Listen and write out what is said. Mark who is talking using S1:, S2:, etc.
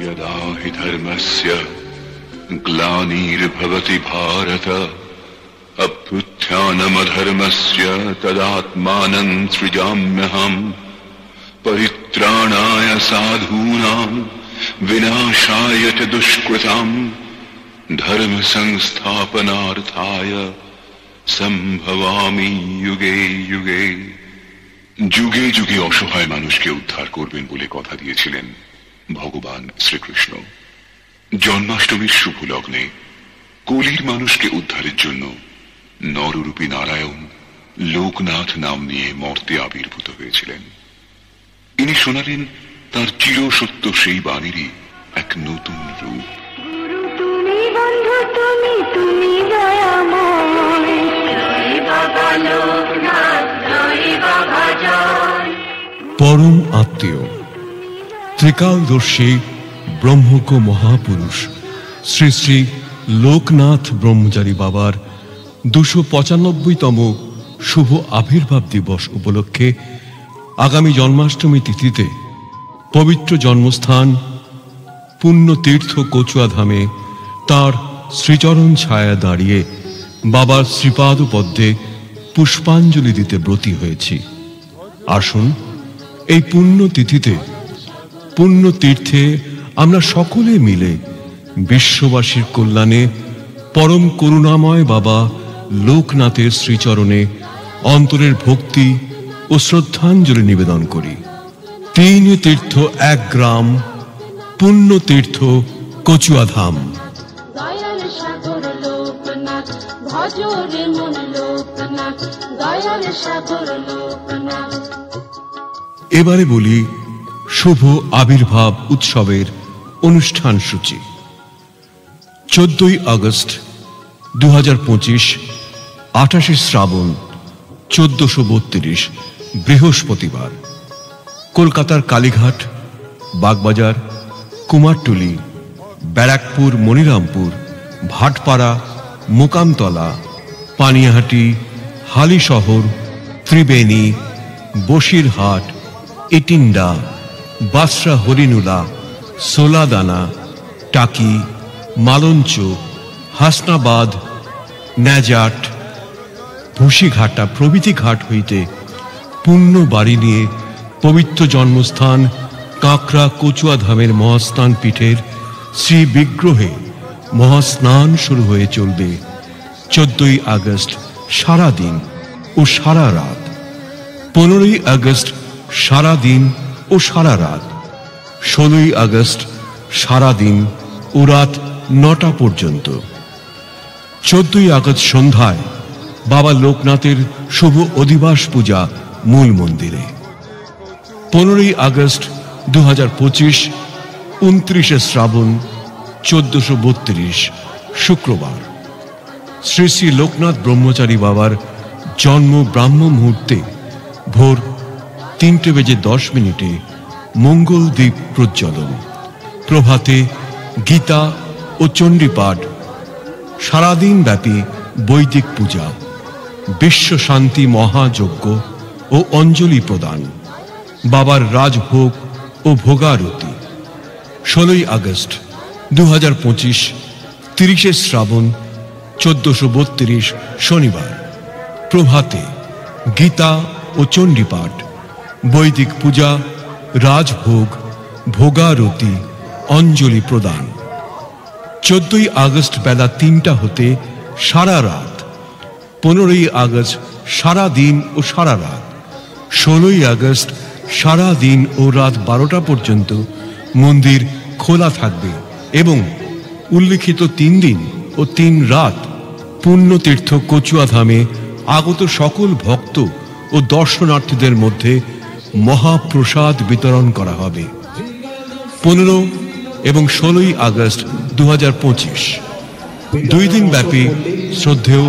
S1: यदा हि धर्मस्य ग्लानिर्भवति भारत अभ्युत्थानमधर्मस्य तदात्मानं सृजाम्यहम् परित्राणाय साधूनां विनाशाय च दुष्कृताम् धर्म संस्थापनार्थाय संभवामि युगे युगे। যুগে যুগে অসহায় মানুষকে উদ্ধার করবেন বলে কথা দিয়েছিলেন ভগবান শ্রীকৃষ্ণ। জন্মাষ্টমীর শুভ লগ্নে কলির মানুষকে উদ্ধারের জন্য নররূপী নারায়ণ লোকনাথ নাম নিয়ে মর্তে আবির্ভূত হয়েছিলেন। ইনি শোনালেন তার চিরসত্য সেই বাণীরই এক নতুন রূপ।
S2: পরম আত্মীয় ত্রিকালদর্শী ব্রহ্মজ্ঞ মহাপুরুষ শ্রী শ্রী লোকনাথ ব্রহ্মচারী বাবার 295তম শুভ আবির্ভাব দিবস উপলক্ষে আগামী জন্মাষ্টমী তিথিতে পবিত্র জন্মস্থান পুণ্যতীর্থ কচুয়াধামে তাঁর শ্রীচরণ ছায়া দাঁড়িয়ে বাবার শ্রীপাদ পদ্মে পুষ্পাঞ্জলি দিতে ব্রতী হয়েছি। আসুন এই পুণ্যতিথিতে পুণ্যতীর্থে আমরা সকলে মিলে বিশ্ববাসীর কল্যাণে পরম করুণাময় বাবা লোকনাথের শ্রীচরণে অন্তরের ভক্তি ও শ্রদ্ধাঞ্জলি নিবেদন করি। 3 তীর্থ 1 গ্রাম, পুণ্যতীর্থ কচুয়াধাম। এবারে বলি শুভ আবির্ভাব উৎসবের অনুষ্ঠান সূচি। 14 আগস্ট 2025, 28 শ্রাবণ 1432 বৃহস্পতিবার কলকাতার কালীঘাট, বাগবাজার, কুমারটুলি, ব্যারাকপুর, মনিরামপুর, ভাটপাড়া, মোকামতলা, পানিয়াহাটি, হালিশহর, ত্রিবেণী, বসিরহাট, ইটিন্ডা, বাসরা, হরিনুলা, সোলাদানা, টাকি, মালঞ্চ, হাসনাবাদ, ন্যাজাট, ভুসিঘাটা প্রভৃতি ঘাট হইতে পুণ্য বাড়ি নিয়ে পবিত্র জন্মস্থান কাঁকড়া কচুয়াধামের মহাস্নান পীঠের শ্রী বিগ্রহে মহাস্নান শুরু হয়ে চলবে 14 আগস্ট সারা দিন ও সারা রাত, 15 আগস্ট সারা দিন ও সারা রাত, 16 আগস্ট সারা দিন ও রাত 9টা পর্যন্ত। 14 আগস্ট সন্ধ্যায় বাবা লোকনাথের শুভ অধিবাস পূজা মূল মন্দিরে। 15 আগস্ট 2025, 29 শ্রাবণ 1432 শুক্রবার শ্রী শ্রী লোকনাথ ব্রহ্মচারী বাবার জন্ম ব্রাহ্ম মুহূর্তে ভোর 3:10 মঙ্গল দ্বীপ প্রজ্বলন, প্রভাতে গীতা ও চণ্ডীপাঠ, সারাদিন ব্যাপী বৈদিক পূজা, বিশ্ব শান্তি মহাযজ্ঞ ও অঞ্জলি প্রদান, বাবার রাজভোগ ও ভোগারতি। 16 আগস্ট 2025, 30 শ্রাবণ 1432 শনিবার প্রভাতে গীতা ও চণ্ডীপাঠ, বৈদিক পূজা, রাজভোগ, ভোগারতি, অঞ্জলি প্রদান। 14 আগস্ট বেলা 3টা হতে সারা রাত, 15 আগস্ট সারা দিন ও সারা রাত, 16 আগস্ট সারা দিন ও রাত 12টা পর্যন্ত মন্দির খোলা থাকবে এবং উল্লিখিত 3 দিন ও 3 রাত পুণ্যতীর্থ কচুয়াধামে আগত সকল ভক্ত ও দর্শনার্থীদের মধ্যে মহাপ্রসাদ বিতরণ করা হবে। 15 এবং 16 আগস্ট 2025 2 দিন ব্যাপী শ্রদ্ধেয়